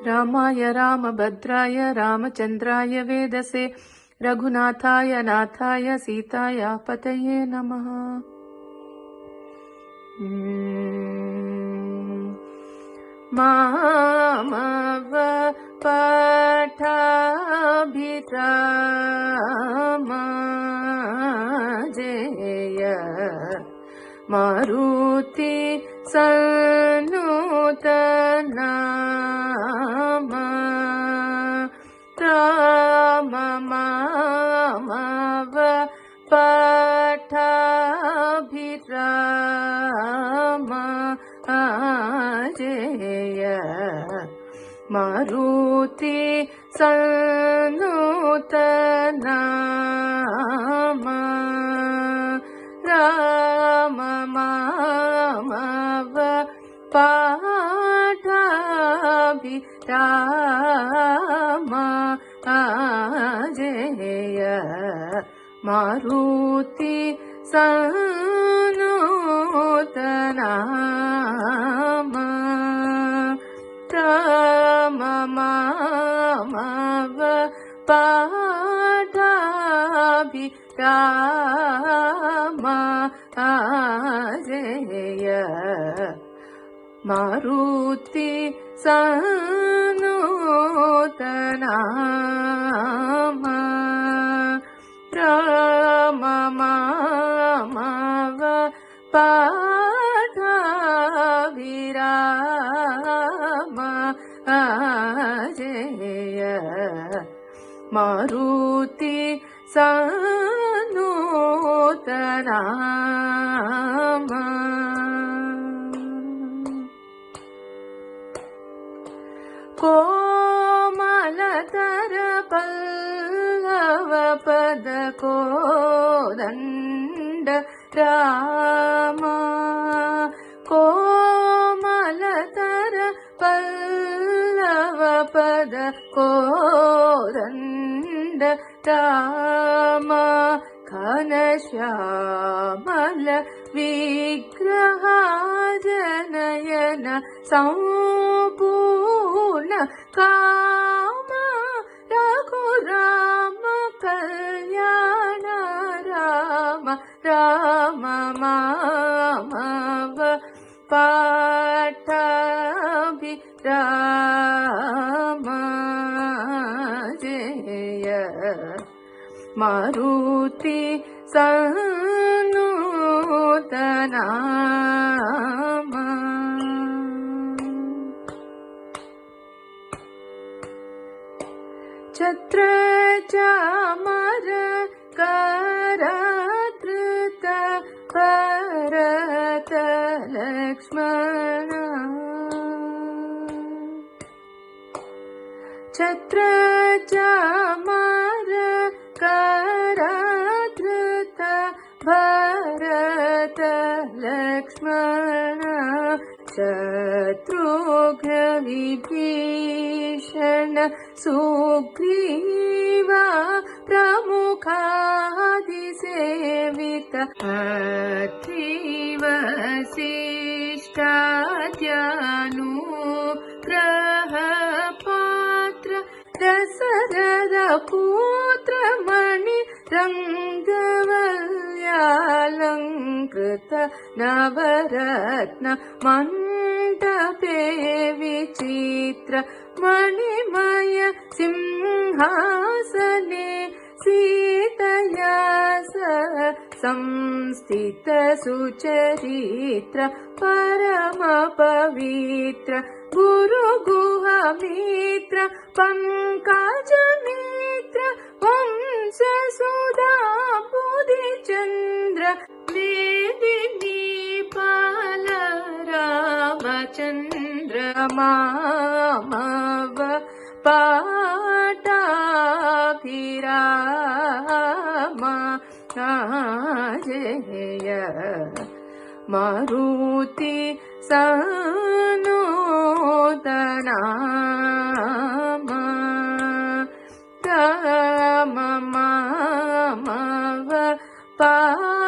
रामाय रामभद्राय रामचन्द्राय वेदसे रघुनाथाय नाथाय सीताय पतये नमः। मामव पठाभिराम जय मारुति सन्नुत नाम राम मामव पठाभिराम जय मारुति सन्नुत नाम राम मामव पठाभिराम जय मारुति सन्नुत नाम राम मामव पठाभिराम जय मारुति सन्नुत नाम राम मामव पठाभिराम जय मारुति सन्नुत नाम कोमलतर पल्लव पद कोदण्ड राम कोमलतर पल्लव पद कोदण्ड राम घनश्यामल विग्रह जनयन संपूर्ण काम रघुराम कल्याण राम राम मामव पठाभिराम जय मारुति सन्नुत नाम छत्र चामर करधृत भरत लक्ष्मण छत्र चामर करधृत भरत लक्ष्मण शत्रुघ्न विभीषण सुग्रीव प्रमुखादिसेवित अत्रि वसिष्ठाद्यानुग्रह पात्र दशरथ पुत्र मणि रङ्गवल्ल्यालङ्कृत नवरत्न मण्डपे विचित्र मणिमय सिंहासने सीतया संस्थित सुचरित्र परम पवित्र गुरु गुहमित्र पंकज मित्र वंश सुधा बुधिचंद्र वेदिनी पाल रामचंद्र मामव पठाभिराम जय मारुति सन्नुत नाम राम मामव पठाभिराम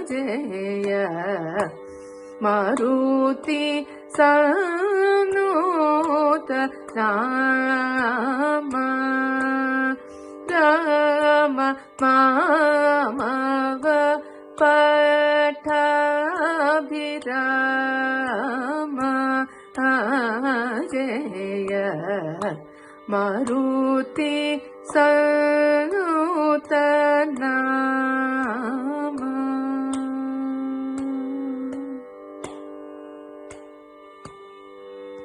जय मारुति सनुत राम राम मामव पठाभिराम जय मारुति सनुत